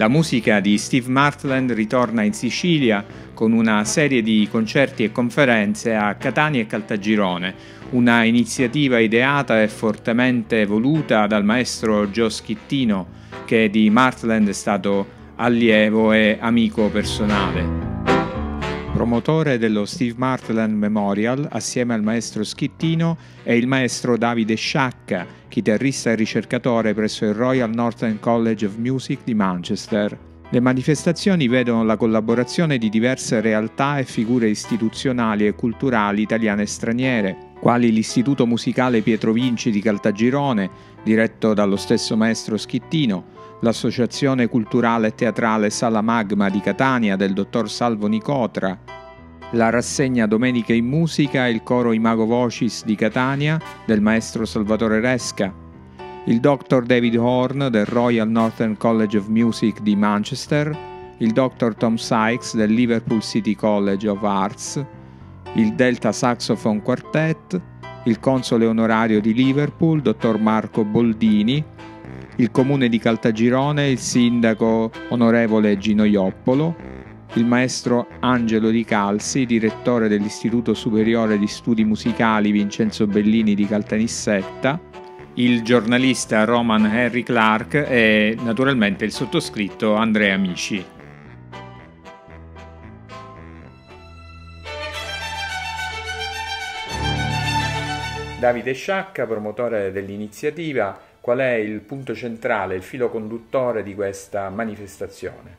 La musica di Steve Martland ritorna in Sicilia con una serie di concerti e conferenze a Catania e Caltagirone, una iniziativa ideata e fortemente voluta dal maestro Schittino, che di Martland è stato allievo e amico personale. Promotore dello Steve Martland Memorial, assieme al maestro Schittino, è il maestro Davide Sciacca, chitarrista e ricercatore presso il Royal Northern College of Music di Manchester. Le manifestazioni vedono la collaborazione di diverse realtà e figure istituzionali e culturali italiane e straniere, quali l'Istituto Musicale Pietro Vinci di Caltagirone, diretto dallo stesso maestro Schittino, l'Associazione Culturale e Teatrale Sala Magma di Catania del dottor Salvo Nicotra, la rassegna Domeniche in Musica e il coro Imago Vocis di Catania del maestro Salvatore Resca, il dottor David Horne del Royal Northern College of Music di Manchester, il dottor Tom Sykes del Liverpool City College of Arts, il Delta Saxophone Quartet, il console onorario di Liverpool, dottor Marco Boldini, il comune di Caltagirone, il sindaco onorevole Gino Ioppolo, il maestro Angelo Di Calzi, direttore dell'Istituto Superiore di Studi Musicali Vincenzo Bellini di Caltanissetta, il giornalista Roman Henry Clark e naturalmente il sottoscritto Andrea Amici. Davide Sciacca, promotore dell'iniziativa, qual è il punto centrale, il filo conduttore di questa manifestazione?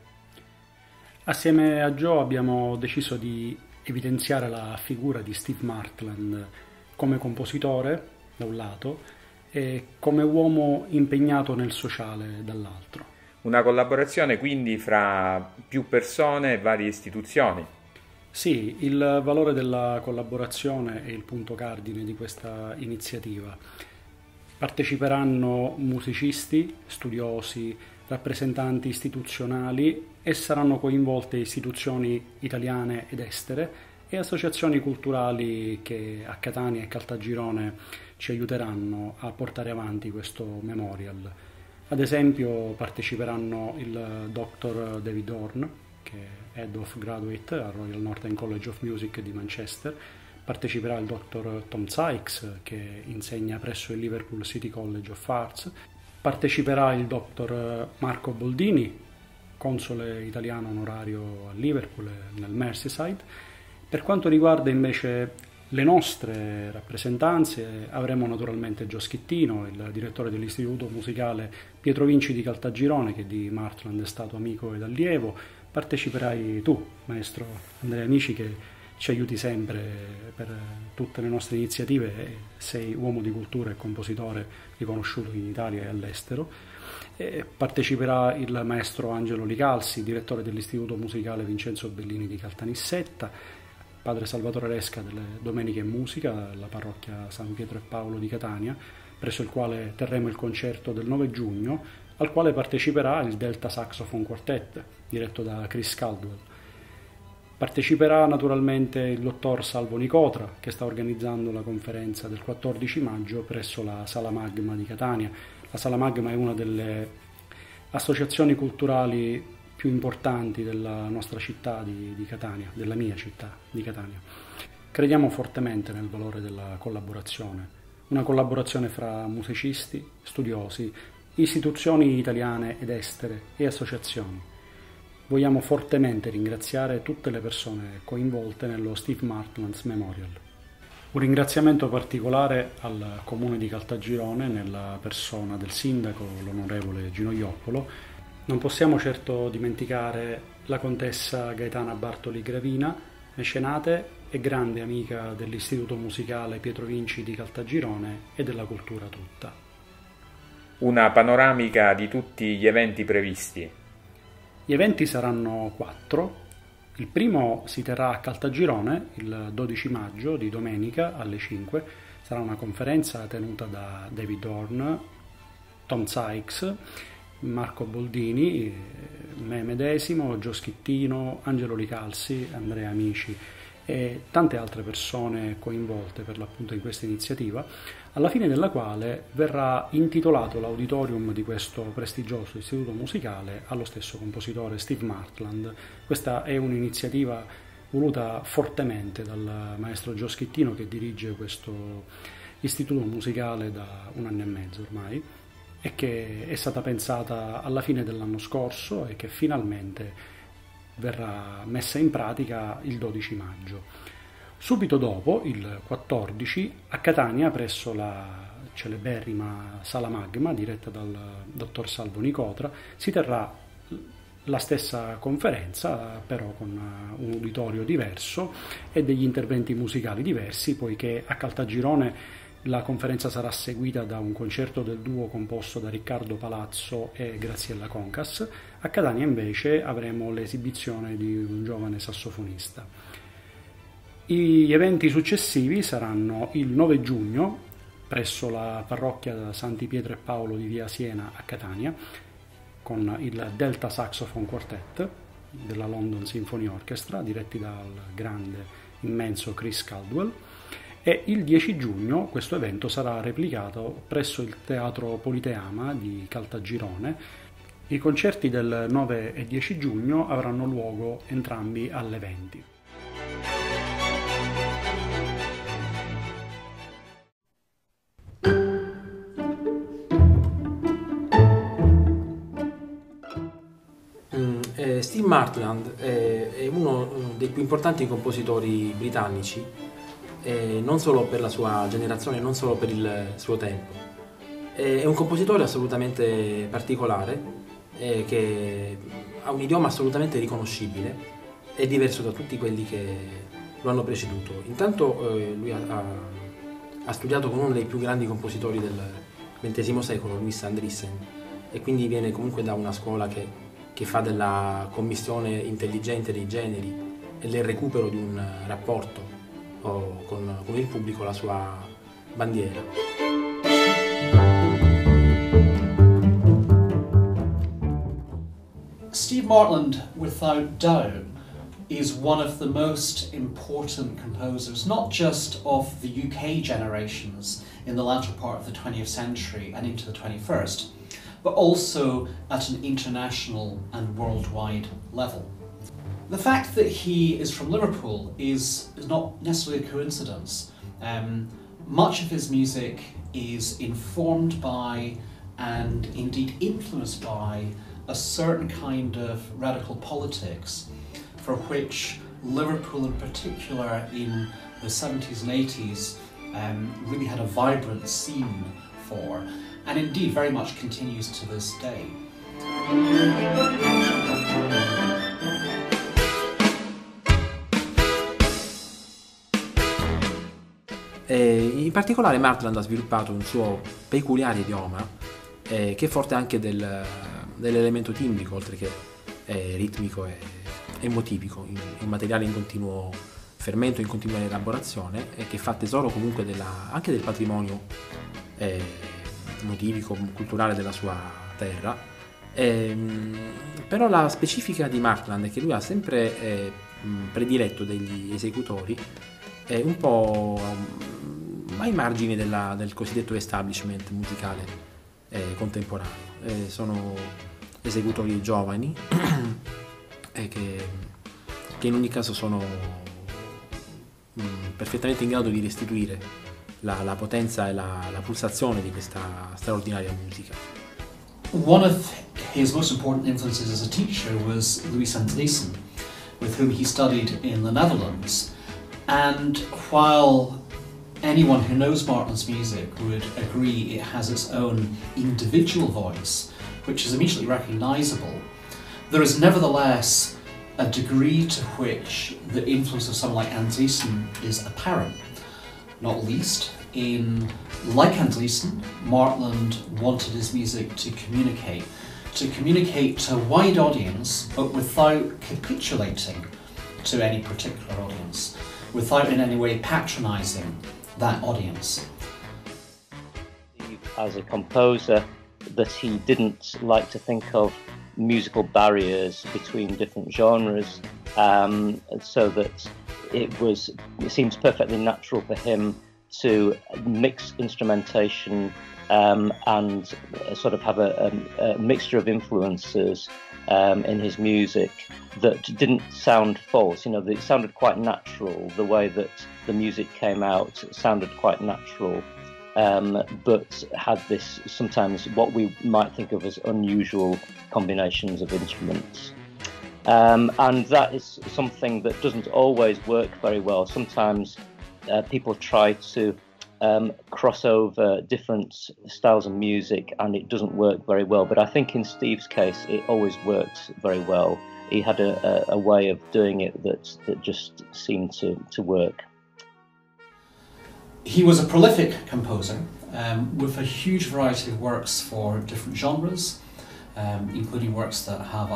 Assieme a Joe abbiamo deciso di evidenziare la figura di Steve Martland come compositore, da un lato, e come uomo impegnato nel sociale, dall'altro. Una collaborazione quindi fra più persone e varie istituzioni. Sì, il valore della collaborazione è il punto cardine di questa iniziativa. Parteciperanno musicisti, studiosi, rappresentanti istituzionali e saranno coinvolte istituzioni italiane ed estere e associazioni culturali che a Catania e Caltagirone ci aiuteranno a portare avanti questo memorial. Ad esempio parteciperanno il dottor David Horne, che è Head of Graduate al Royal Northern College of Music di Manchester, parteciperà il dottor Tom Sykes, che insegna presso il Liverpool City College of Arts, parteciperà il dottor Marco Boldini, console italiano onorario a Liverpool e nel Merseyside. Per quanto riguarda invece le nostre rappresentanze, avremo naturalmente Schittino, il direttore dell'Istituto Musicale Pietro Vinci di Caltagirone, che di Martland è stato amico ed allievo. Parteciperai tu, maestro Andrea Amici, che ci aiuti sempre per tutte le nostre iniziative, sei uomo di cultura e compositore riconosciuto in Italia e all'estero. Parteciperà il maestro Angelo Di Calzi, direttore dell'Istituto Musicale Vincenzo Bellini di Caltanissetta, padre Salvatore Resca delle Domeniche in Musica alla parrocchia San Pietro e Paolo di Catania, presso il quale terremo il concerto del 9 giugno, al quale parteciperà il Delta Saxophone Quartet, diretto da Caldwell. Parteciperà naturalmente il dottor Salvo Nicotra, che sta organizzando la conferenza del 14 maggio presso la Sala Magma di Catania. La Sala Magma è una delle associazioni culturali più importanti della nostra città di Catania, della mia città di Catania. Crediamo fortemente nel valore della collaborazione, una collaborazione fra musicisti, studiosi, istituzioni italiane ed estere e associazioni. Vogliamo fortemente ringraziare tutte le persone coinvolte nello Steve Martland's Memorial. Un ringraziamento particolare al Comune di Caltagirone nella persona del sindaco, l'onorevole Gino Ioppolo. Non possiamo certo dimenticare la contessa Gaetana Bartoli Gravina, mecenate e grande amica dell'Istituto Musicale Pietro Vinci di Caltagirone e della cultura tutta. Una panoramica di tutti gli eventi previsti. Gli eventi saranno 4. Il primo si terrà a Caltagirone il 12 maggio, di domenica, alle 5. Sarà una conferenza tenuta da David Horne, Tom Sykes, Marco Boldini, me medesimo, Schittino, Angelo Di Calzi, Andrea Amici e tante altre persone coinvolte per l'appunto in questa iniziativa, alla fine della quale verrà intitolato l'auditorium di questo prestigioso istituto musicale allo stesso compositore Steve Martland. Questa è un'iniziativa voluta fortemente dal maestro Schittino, che dirige questo istituto musicale da 1 anno e mezzo ormai, e che è stata pensata alla fine dell'anno scorso e che finalmente verrà messa in pratica il 12 maggio. Subito dopo, il 14, a Catania, presso la celeberrima Sala Magma, diretta dal dottor Salvo Nicotra, si terrà la stessa conferenza, però con un uditorio diverso e degli interventi musicali diversi, poiché a Caltagirone la conferenza sarà seguita da un concerto del duo composto da Riccardo Palazzo e Graziella Concas. A Catania invece avremo l'esibizione di un giovane sassofonista. Gli eventi successivi saranno il 9 giugno presso la parrocchia Santi Pietro e Paolo di via Siena a Catania, con il Delta Saxophone Quartet della London Symphony Orchestra, diretti dal grande, immenso Chris Caldwell. E il 10 giugno questo evento sarà replicato presso il Teatro Politeama di Caltagirone. I concerti del 9 e 10 giugno avranno luogo entrambi alle 20. Steve Martland è uno dei più importanti compositori britannici, non solo per la sua generazione, non solo per il suo tempo. È un compositore assolutamente particolare, che ha un idioma assolutamente riconoscibile e diverso da tutti quelli che lo hanno preceduto. Intanto lui ha studiato con uno dei più grandi compositori del XX secolo, Louis Andriessen, e quindi viene comunque da una scuola che fa della commissione intelligente dei generi e del recupero di un rapporto con il pubblico la sua bandiera. Steve Martland, without doubt, is one of the most important composers, not just of the UK generations in the latter part of the 20th century and into the 21st, but also at an international and worldwide level. The fact that he is from Liverpool is not necessarily a coincidence. Much of his music is informed by and indeed influenced by a certain kind of radical politics for which Liverpool in particular in the 70s and 80s really had a vibrant scene for, and indeed very much continues to this day. In particolare Martland ha sviluppato un suo peculiare idioma che è forte anche dell'elemento timbrico, oltre che ritmico e motivico, un materiale in continuo fermento, in continua elaborazione, e che fa tesoro comunque anche del patrimonio motivico, culturale della sua terra. Però la specifica di Martland è che lui ha sempre prediletto degli esecutori un po' ai margini del cosiddetto establishment musicale contemporaneo. Sono esecutori giovani che in ogni caso sono perfettamente in grado di restituire la potenza e la pulsazione di questa straordinaria musica. One of his most important influences as a teacher was Louis Andriessen, with whom he studied in the Netherlands. And while anyone who knows Martland's music would agree it has its own individual voice, which is immediately recognisable, there is nevertheless a degree to which the influence of someone like Andriessen is apparent. Not least in, like Andriessen, Martland wanted his music to communicate to a wide audience, but without capitulating to any particular audience, without in any way patronising that audience. As a composer, that he didn't like to think of musical barriers between different genres, so that it seems perfectly natural for him to mix instrumentation and sort of have a mixture of influences in his music that didn't sound false. You know, it sounded quite natural. The way that the music came out sounded quite natural, but had this sometimes what we might think of as unusual combinations of instruments. And that is something that doesn't always work very well. Sometimes people try to cross over different styles of music and it doesn't work very well. But I think in Steve's case, it always works very well. He had a way of doing it that just seemed to work. He was a prolific composer with a huge variety of works for different genres, including works that have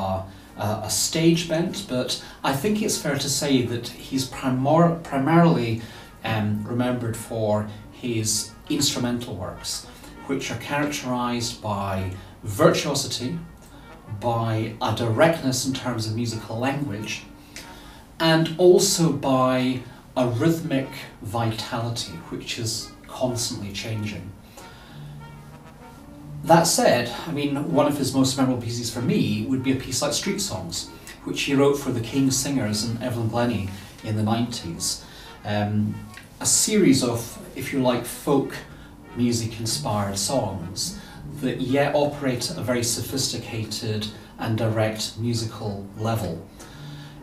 a stage bent, but I think it's fair to say that he's primarily remembered for his instrumental works, which are characterised by virtuosity, by a directness in terms of musical language, and also by a rhythmic vitality, which is constantly changing. That said, I mean, one of his most memorable pieces for me would be a piece like Street Songs, which he wrote for the King's Singers and Evelyn Glennie in the 90s. A series of, if you like, folk music-inspired songs that yet operate at a very sophisticated and direct musical level.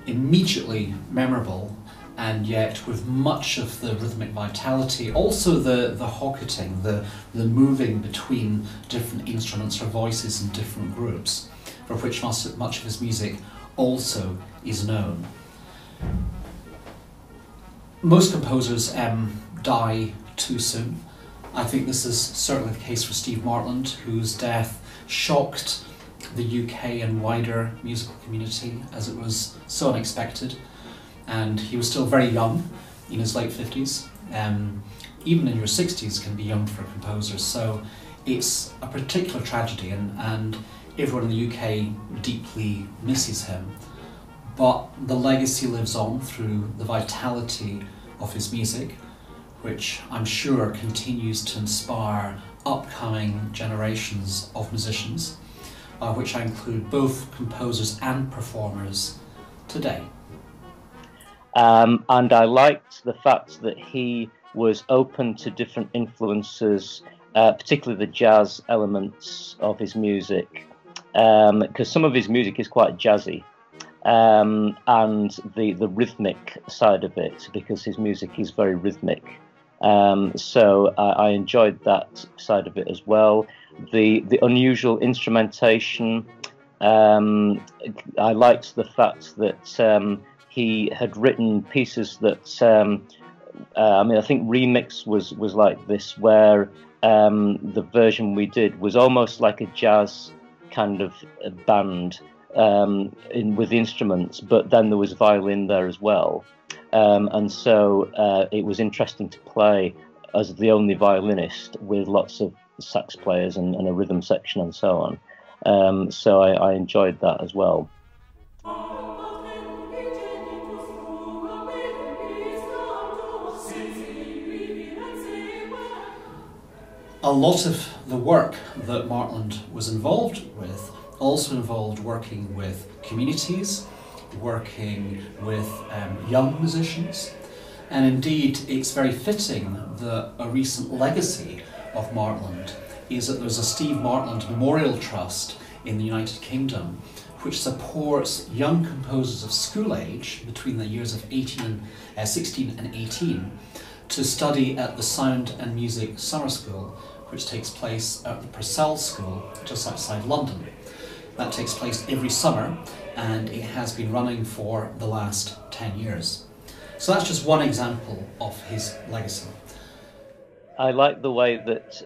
Immediately memorable, and yet with much of the rhythmic vitality, also the hocketing, the moving between different instruments or voices in different groups, for which much of his music also is known. Most composers die too soon. I think this is certainly the case for Steve Martland, whose death shocked the UK and wider musical community as it was so unexpected. And he was still very young, in his late 50s. Even in your 60s can be young for a composer, so it's a particular tragedy, and everyone in the UK deeply misses him. But the legacy lives on through the vitality of his music, which I'm sure continues to inspire upcoming generations of musicians, which I include both composers and performers today. And I liked the fact that he was open to different influences, particularly the jazz elements of his music, because some of his music is quite jazzy, and the rhythmic side of it, because his music is very rhythmic. So I enjoyed that side of it as well. The unusual instrumentation, I liked the fact that he had written pieces that, I mean, I think Remix was like this, where the version we did was almost like a jazz kind of band with instruments, but then there was violin there as well. And so it was interesting to play as the only violinist with lots of sax players and a rhythm section and so on. So I enjoyed that as well. A lot of the work that Martland was involved with also involved working with communities, working with young musicians, and indeed it's very fitting that a recent legacy of Martland is that there's a Steve Martland Memorial Trust in the United Kingdom which supports young composers of school age between the years of 16 and 18 to study at the Sound and Music Summer School, which takes place at the Purcell School just outside London. That takes place every summer, and it has been running for the last 10 years. So that's just one example of his legacy. I like the way that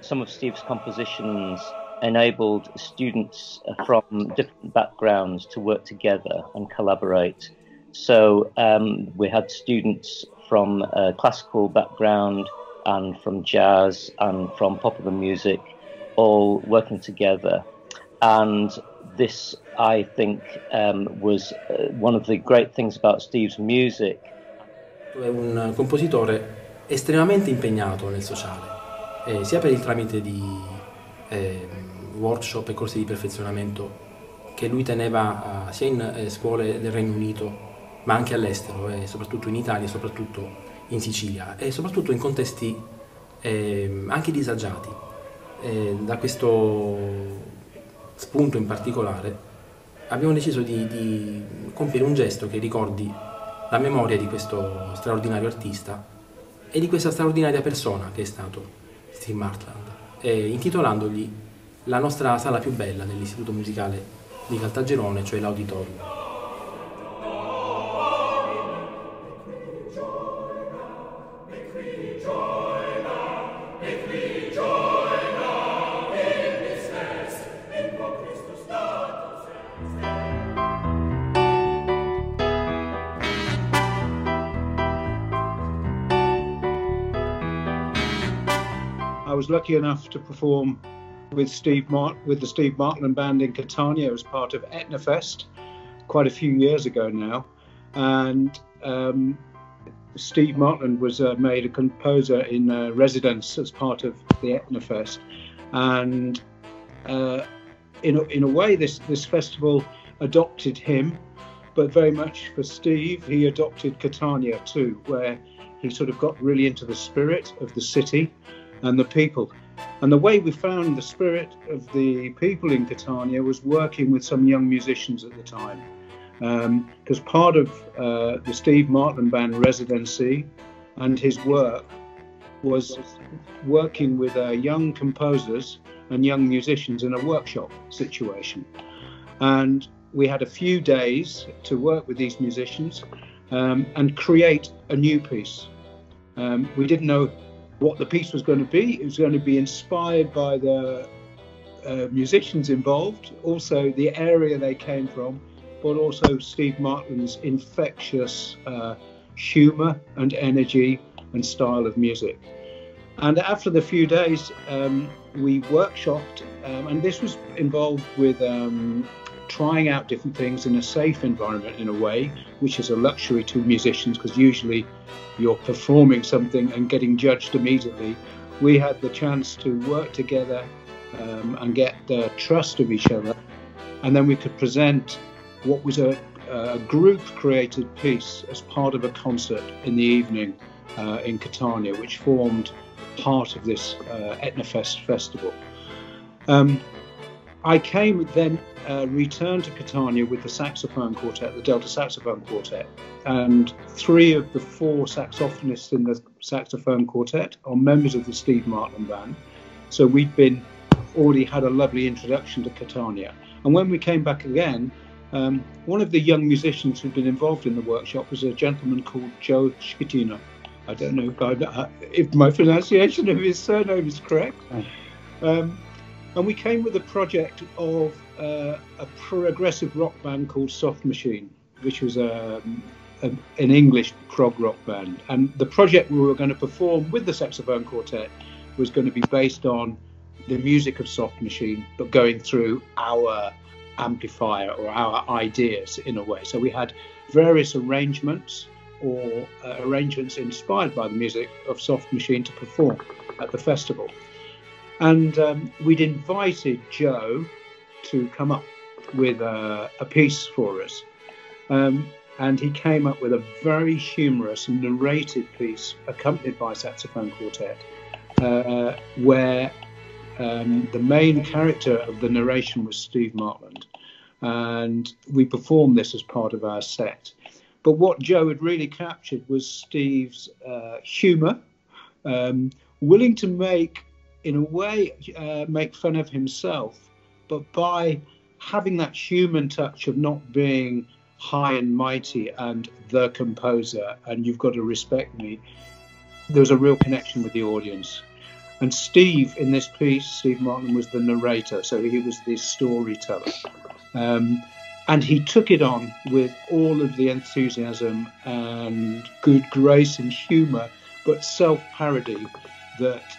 some of Steve's compositions enabled students from different backgrounds to work together and collaborate. So we had students from a classical background and from jazz and from popular music all working together. And this, I think, was one of the great things about Steve's music, È un compositore estremamente impegnato nel sociale, sia per il tramite di workshop e corsi di perfezionamento che lui teneva sia in scuole del Regno Unito ma anche all'estero, soprattutto in Italia, soprattutto in Sicilia e soprattutto in contesti anche disagiati. Da questo spunto in particolare abbiamo deciso di compiere un gesto che ricordi la memoria di questo straordinario artista e di questa straordinaria persona che è stato Steve Martland, intitolandogli la nostra sala più bella dell'Istituto Musicale di Caltagirone, cioè l'Auditorium. I was lucky enough to perform with the Steve Martland Band in Catania as part of Etna Fest quite a few years ago now, and Steve Martland was made a composer in residence as part of the Etna Fest, and in a way this festival adopted him, but very much for Steve he adopted Catania too, where he sort of got really into the spirit of the city and the people. And the way we found the spirit of the people in Catania was working with some young musicians at the time. Because part of the Steve Martland Band residency and his work was working with young composers and young musicians in a workshop situation. And we had a few days to work with these musicians and create a new piece. We didn't know what the piece was going to be. It was going to be inspired by the musicians involved, also the area they came from, but also Steve Martland's infectious humour and energy and style of music. And after the few days, we workshopped, and this was involved with trying out different things in a safe environment in a way, which is a luxury to musicians because usually you're performing something and getting judged immediately. We had the chance to work together and get the trust of each other, and then we could present what was a group created piece as part of a concert in the evening in Catania, which formed part of this Etna Fest festival. I came then returned to Catania with the saxophone quartet, the Delta Saxophone Quartet, and 3 of the 4 saxophonists in the saxophone quartet are members of the Steve Martland Band. So we'd already had a lovely introduction to Catania. And when we came back again, one of the young musicians who'd been involved in the workshop was a gentleman called Schittino. I don't know if my pronunciation of his surname is correct. And we came with a project of a progressive rock band called Soft Machine, which was an English prog rock band. And the project we were going to perform with the saxophone quartet was going to be based on the music of Soft Machine, but going through our amplifier or our ideas in a way. So we had various arrangements or arrangements inspired by the music of Soft Machine to perform at the festival. And we'd invited Joe to come up with a piece for us. And he came up with a very humorous narrated piece accompanied by saxophone quartet, where the main character of the narration was Steve Martland. And we performed this as part of our set. But what Joe had really captured was Steve's humour, willing to make fun of himself, but by having that human touch of not being high and mighty and the composer and you've got to respect me, there was a real connection with the audience. And Steve, in this piece, Steve Martland was the narrator, so he was the storyteller. And he took it on with all of the enthusiasm and good grace and humour, but self-parody that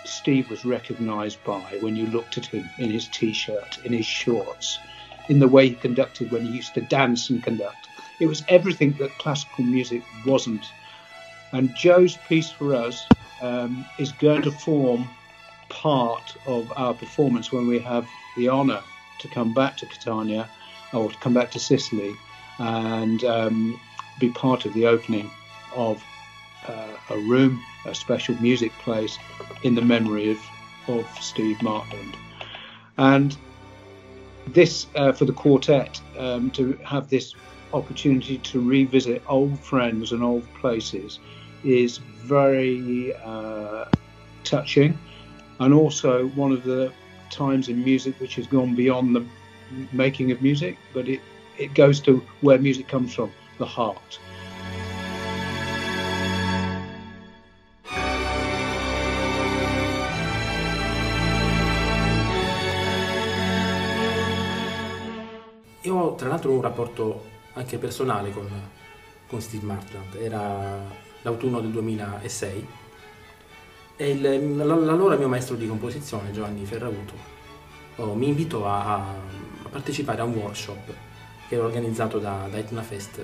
Steve was recognised by when you looked at him in his T-shirt, in his shorts, in the way he conducted when he used to dance and conduct. It was everything that classical music wasn't. And Joe's piece for us is going to form part of our performance when we have the honour to come back to Catania, or to come back to Sicily, and be part of the opening of a room, a special music place in the memory of Steve Martland. And this, for the quartet, to have this opportunity to revisit old friends and old places is very touching, and also one of the times in music which has gone beyond the making of music, but it goes to where music comes from, the heart. Io ho tra l'altro un rapporto anche personale con Steve Martland. Era l'autunno del 2006 e l'allora mio maestro di composizione, Giovanni Ferraguto, mi invitò a partecipare a un workshop che era organizzato da Etna Fest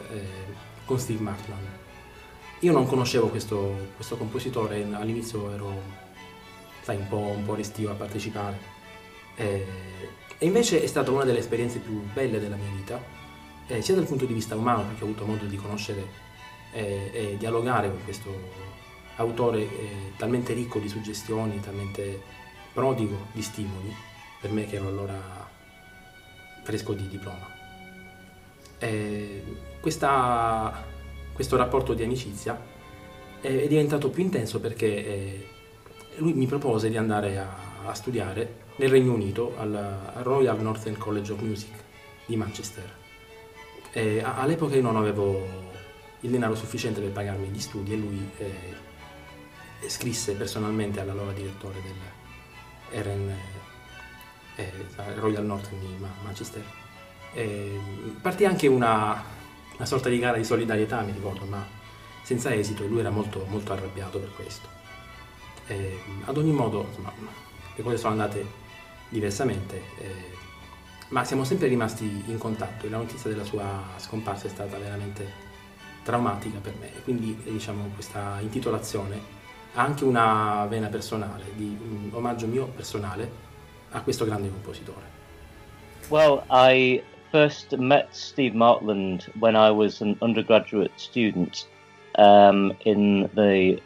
con Steve Martland. Io non conoscevo questo compositore, all'inizio ero, sai, un po' restio a partecipare. E invece è stata una delle esperienze più belle della mia vita, sia dal punto di vista umano, perché ho avuto modo di conoscere e dialogare con questo autore talmente ricco di suggestioni, talmente prodigo di stimoli, per me che ero allora fresco di diploma. Questo rapporto di amicizia è diventato più intenso perché lui mi propose di andare a studiare nel Regno Unito al Royal Northern College of Music di Manchester. All'epoca io non avevo il denaro sufficiente per pagarmi gli studi e lui scrisse personalmente all'allora direttore del Royal Northern di Manchester. Partì anche una sorta di gara di solidarietà, mi ricordo, ma senza esito, e lui era molto, molto arrabbiato per questo. Ad ogni modo, insomma, le cose sono andate diversamente, ma siamo sempre rimasti in contatto e la notizia della sua scomparsa è stata veramente traumatica per me, e quindi diciamo questa intitolazione ha anche una vena personale, di un omaggio mio personale a questo grande compositore. Well, I first met Steve Martland when I was an undergraduate student in the,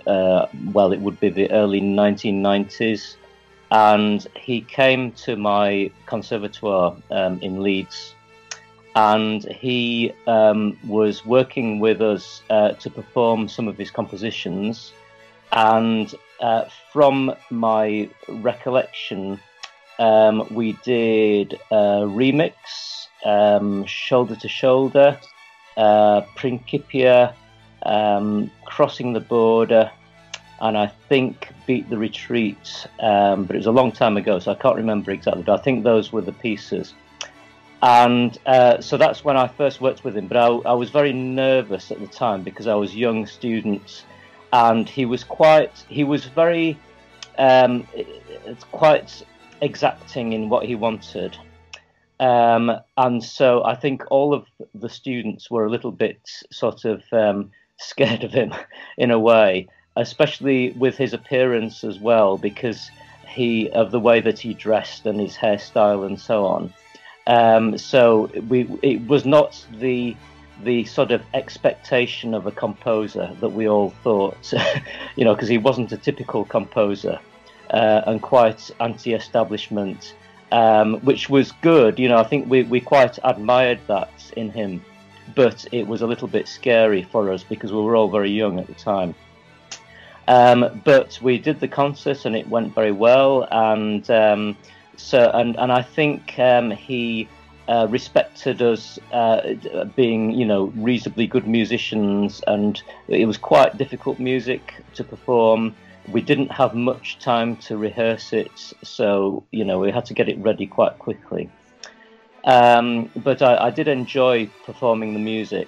well, it would be the early 1990s. And he came to my conservatoire in Leeds, and he was working with us to perform some of his compositions. And from my recollection, we did Remix, Shoulder to Shoulder, Principia, Crossing the Border, and I think Beat the Retreat, but it was a long time ago, so I can't remember exactly, but I think those were the pieces. And so that's when I first worked with him, but I was very nervous at the time because I was a young student, and he was very quite exacting in what he wanted. And so I think all of the students were a little bit sort of scared of him in a way, especially with his appearance as well, because of the way that he dressed and his hairstyle and so on. So it was not the sort of expectation of a composer that we all thought, you know, because he wasn't a typical composer and quite anti-establishment, which was good. You know, I think we quite admired that in him, but it was a little bit scary for us because we were all very young at the time. But we did the concert and it went very well, and I think he respected us being, you know, reasonably good musicians, and it was quite difficult music to perform. We didn't have much time to rehearse it, so, you know, we had to get it ready quite quickly. But I did enjoy performing the music.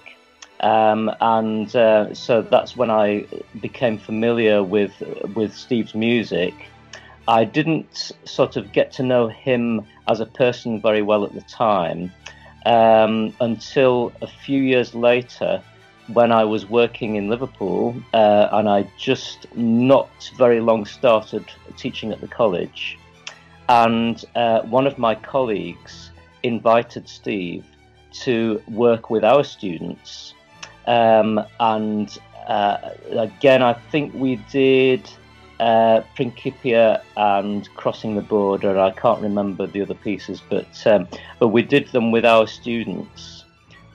So that's when I became familiar with Steve's music. I didn't sort of get to know him as a person very well at the time, until a few years later when I was working in Liverpool, and I just not very long started teaching at the college, and one of my colleagues invited Steve to work with our students, and again, I think we did Principia and Crossing the Border. I can't remember the other pieces, but we did them with our students.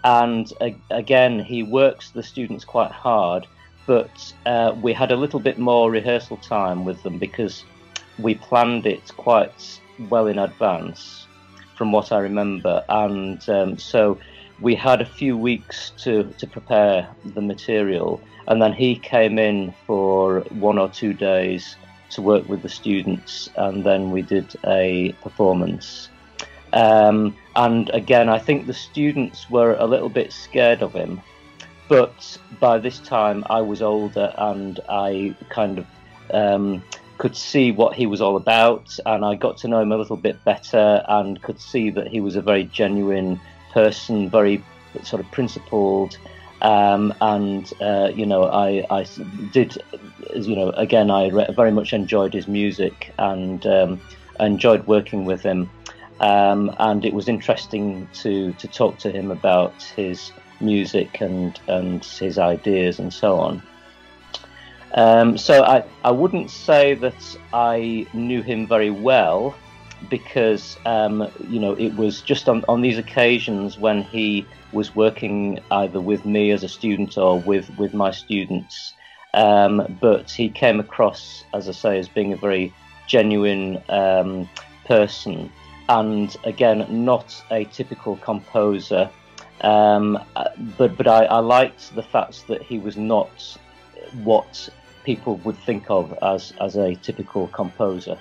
And again, he works the students quite hard, but we had a little bit more rehearsal time with them because we planned it quite well in advance, from what I remember. And so we had a few weeks to prepare the material, and then he came in for 1 or 2 days to work with the students, and then we did a performance. And again, I think the students were a little bit scared of him, but by this time I was older and I kind of could see what he was all about, and I got to know him a little bit better and could see that he was a very genuine person, very sort of principled, and you know, I did, you know, again, I very much enjoyed his music and enjoyed working with him. And it was interesting to talk to him about his music and his ideas and so on. So I wouldn't say that I knew him very well, because you know, it was just on these occasions when he was working either with me as a student or with my students. But he came across, as I say, as being a very genuine person. And again, not a typical composer, but I liked the fact that he was not what people would think of as a typical composer.